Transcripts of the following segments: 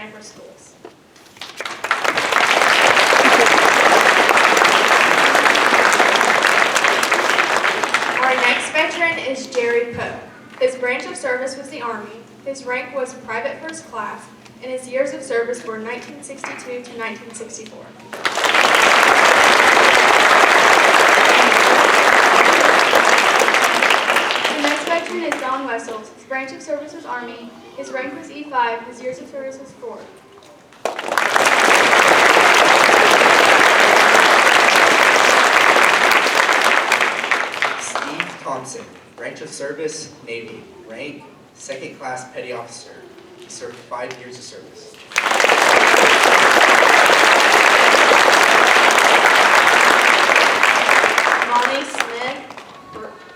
Sniper Schools. Our next veteran is Jerry Poe. His branch of service was the Army. His rank was Private First Class, and his years of service were 1962 to 1964. The next veteran is Don Wessels. His branch of service was Army. His rank was E5. His years of service was 4. Thompson, branch of service, Navy, rank, 2nd class petty officer. He served 5 years of service. Monty Smith,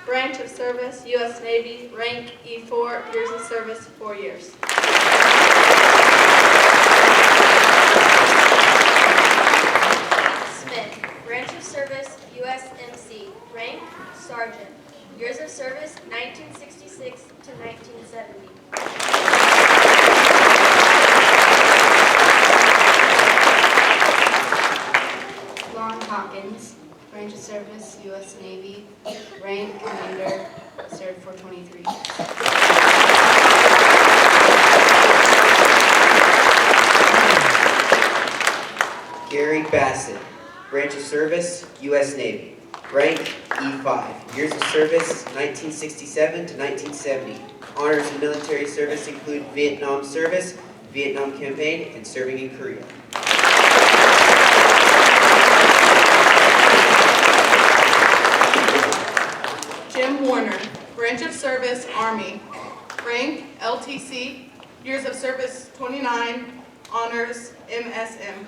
branch of service, U.S. Navy, rank E4, years of service, 4 years. Smith, branch of service, U.S. MC, rank Sergeant, years of service, 1966 to 1970. Lon Hawkins, branch of service, U.S. Navy, rank Commander, served for 23 years. Gary Bassett, branch of service, U.S. Navy, rank E5, years of service 1967 to 1970. Honors in military service include Vietnam service, Vietnam campaign, and serving in Korea. Jim Warner, branch of service, Army, rank LTC, years of service 29, honors MSM.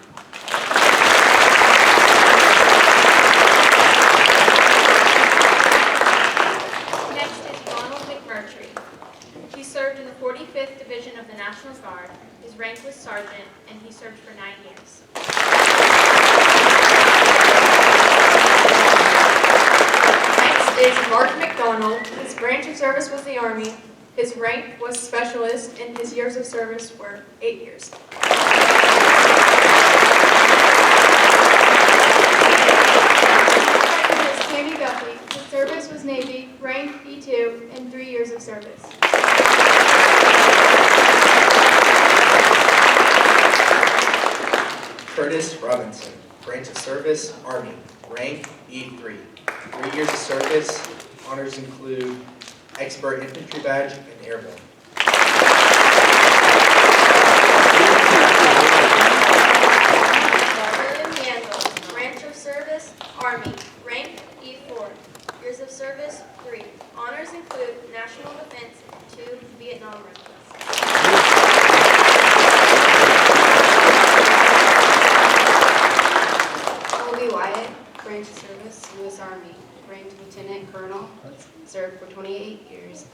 Next is Ronald McMurtry. He served in the 45th Division of the National Guard. His rank was sergeant, and he served for 9 years. Next is Mark McDonald. His branch of service was the Army. His rank was specialist, and his years of service were 8 years. Tammy Guffey. His service was Navy, rank E2, and 3 years of service. Curtis Robinson, branch of service, Army, rank E3, 3 years of service. Honors include expert infantry badge and airborne. William Yandel, branch of service, Army, rank E4, years of service, 3. Honors include national defense, 2 Vietnam rifles. Colby Wyatt, branch of service, U.S. Army, ranked Lieutenant Colonel, served for 28 years,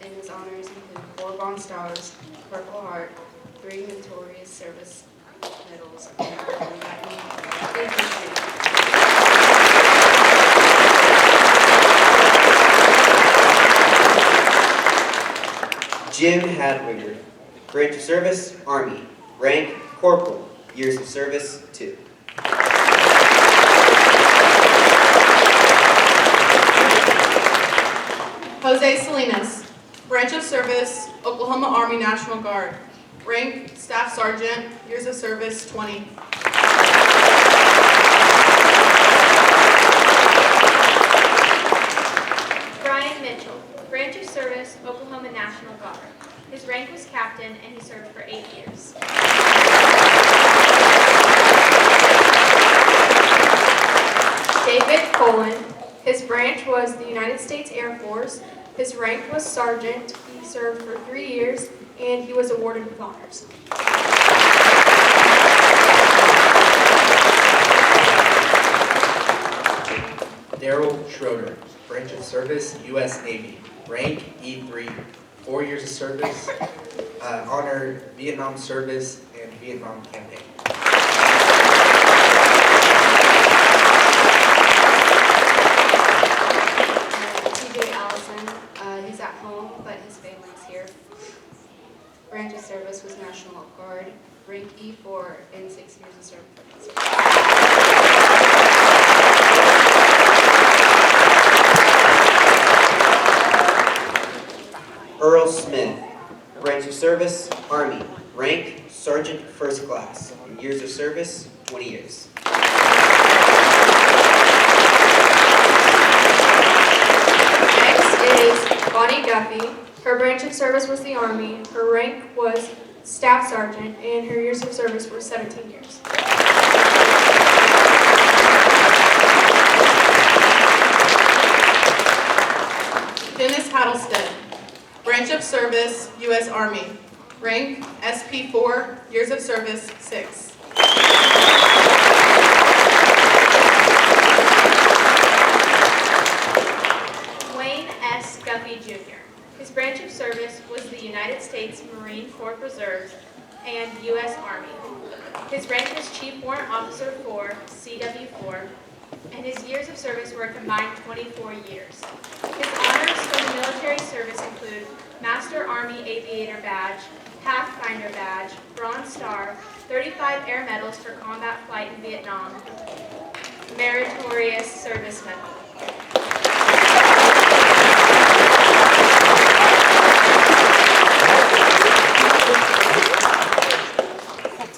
and his honors include 4 Bronze Stars, Purple Heart, 3 Meritorious Service Medals, and infantry. Jim Hadwiger, branch of service, Army, rank Corporal, years of service 2. Jose Salinas, branch of service, Oklahoma Army National Guard, rank Staff Sergeant, years of service 20. Brian Mitchell, branch of service, Oklahoma National Guard. His rank was captain, and he served for 8 years. David Colin, his branch was the United States Air Force. His rank was sergeant. He served for 3 years, and he was awarded with honors. Daryl Schroeder, branch of service, U.S. Navy, rank E3, 4 years of service, honor Vietnam service and Vietnam campaign. TJ Allison, he's at home, but his family's here. Branch of service was National National Guard, rank E4, and 6 years of service. Earl Smith, branch of service, Army, rank Sergeant First Class, and years of service, 20 years. Next is Bonnie Duffy. Her branch of service was the Army. Her rank was Staff Sergeant, and her years of service were 17 years. Dennis Hattlestead, branch of service, U.S. Army, rank SP4, years of service 6. Wayne S. Guffey Jr. His branch of service was the United States Marine Corps Reserve and U.S. Army. His rank was Chief Warrant Officer 4, CW4, and his years of service were a combined 24 years. His honors from the military service include Master Army Aviator Badge, Pathfinder Badge, Bronze Star, 35 Air Medals for combat flight in Vietnam, Meritorious Service Medal.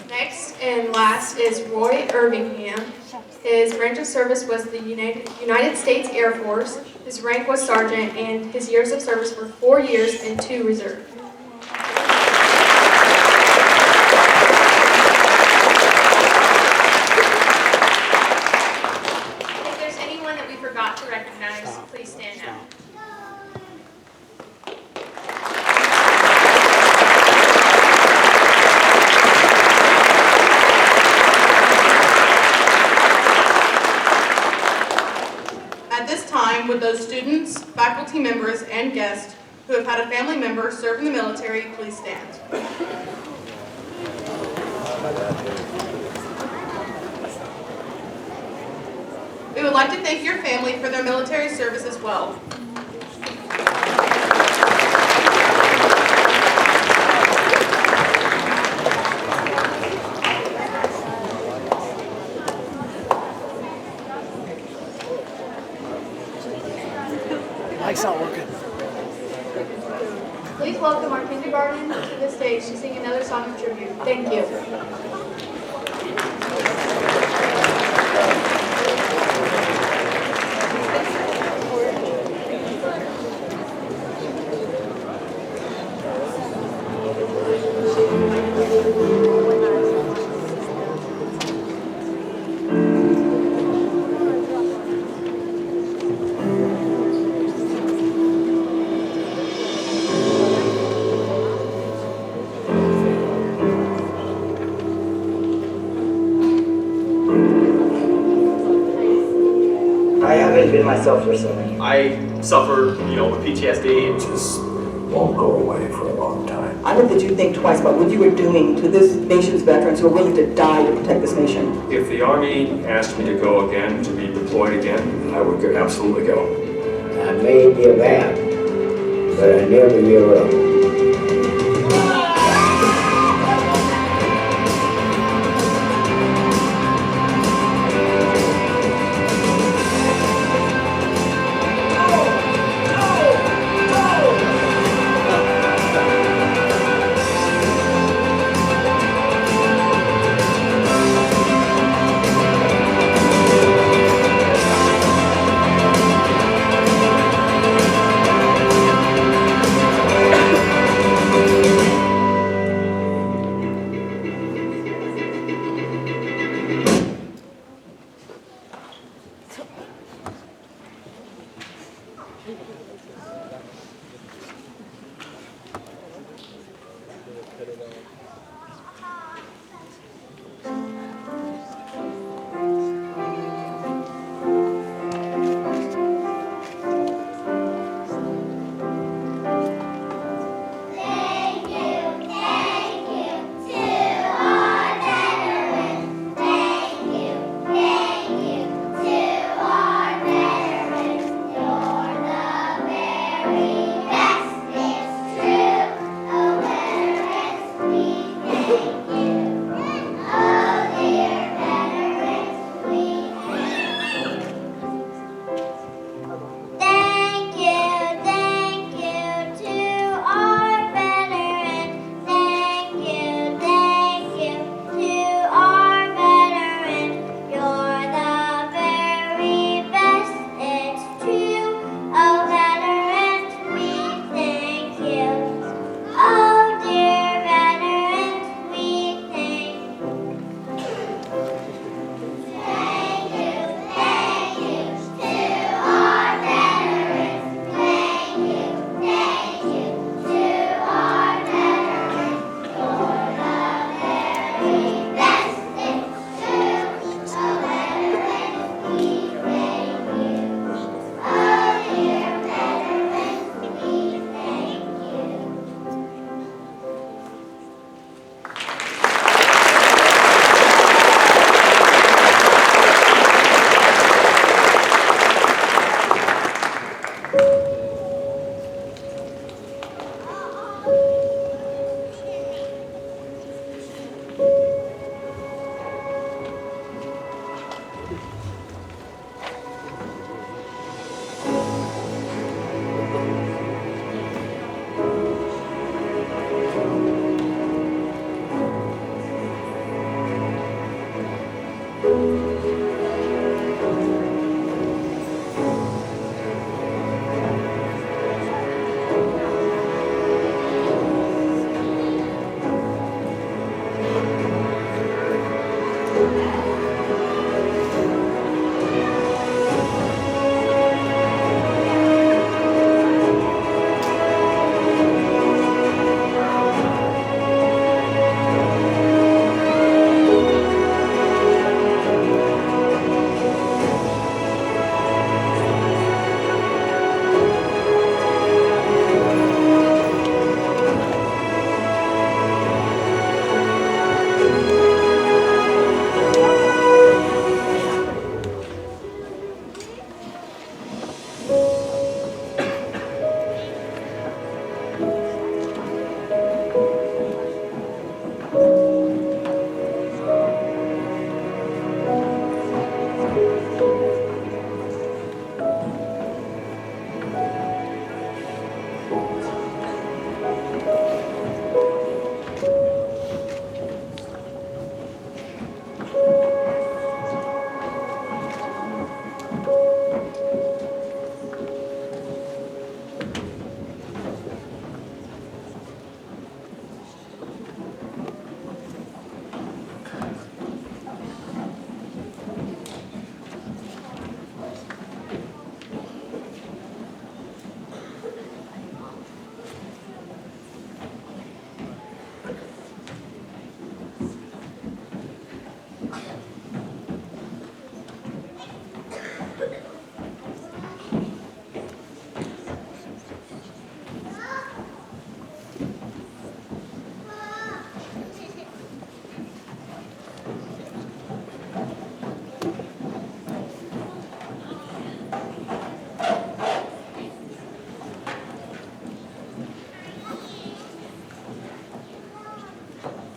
Next and last is Roy Irvingham. His branch of service was the United States Air Force. His rank was sergeant, and his years of service were 4 years and 2 reserve. If there's anyone that we forgot to recognize, please stand now. At this time, would those students, faculty members, and guests who have had a family member serve in the military please stand? We would like to thank your family for their military service as well. Mic's not working. Please welcome our kindergarten to the stage to sing another song of tribute. Thank you. I haven't been myself recently. I suffer, with PTSD. It just won't go away for a long time. I hope that you think twice about what you are doing to this nation's veterans who are willing to die to protect this nation. If the Army asked me to go again, to be deployed again, I would absolutely go. I may give out, but I never give up.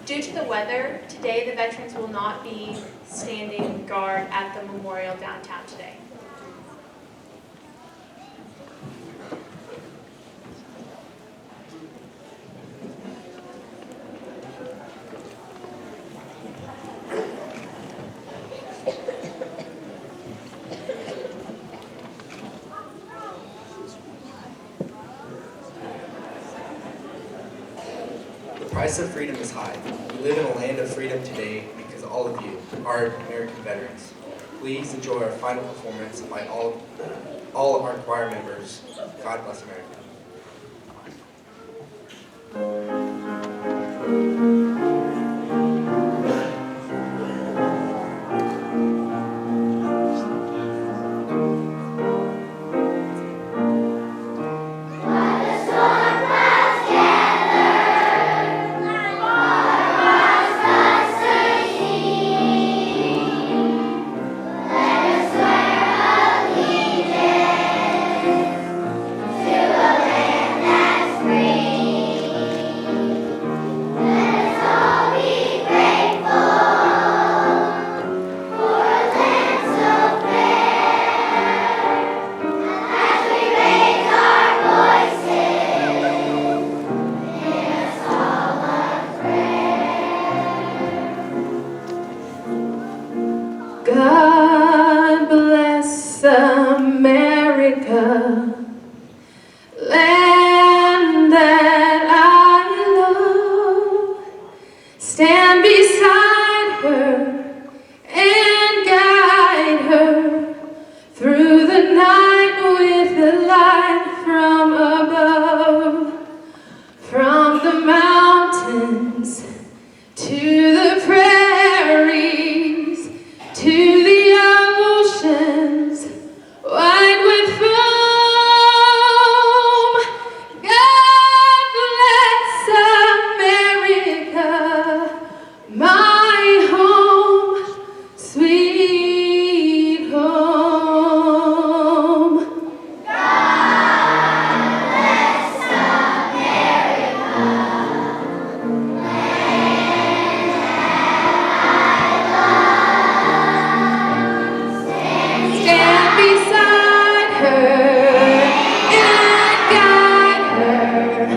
Due to the weather, today the veterans will not be standing guard at the memorial downtown today. The price of freedom is high. We live in a land of freedom today because all of you are American veterans. Please enjoy our final performance by all of our choir members. God bless America. God bless America, land that I love. Stand beside her and guide her through the night with the light from above. From the mountains to the prairies, to the oceans, wide with foam. God bless America, my home, sweet home. Stand beside her and guide her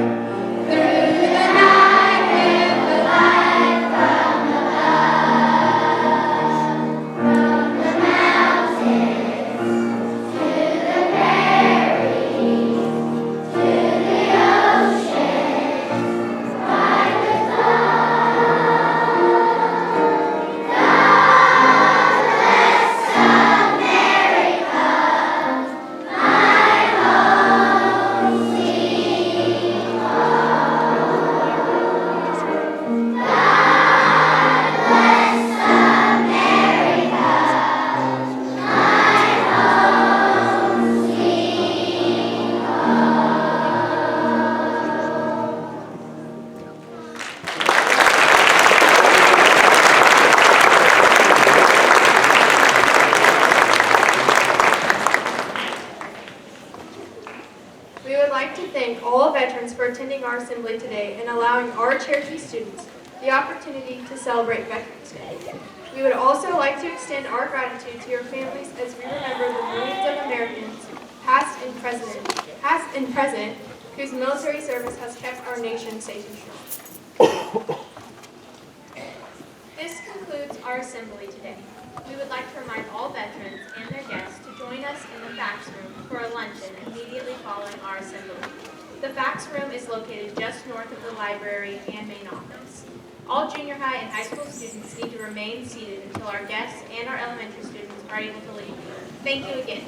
through the night with the light from above. From the mountains to the prairies, to the ocean, wide with love. God bless America, my home, sweet home. God bless America, my home, sweet We would like to thank all veterans for attending our assembly today and allowing our Cherokee students the opportunity to celebrate Veterans Day. We would also like to extend our gratitude to your families as we remember the millions of Americans, past and present, whose military service has kept our nation safe and strong. This concludes our assembly today. We would like to remind all veterans and their guests to join us in the fax room for a luncheon immediately following our assembly. The fax room is located just north of the library and main office. All junior high and high school students need to remain seated until our guests and our elementary students are able to leave. Thank you again.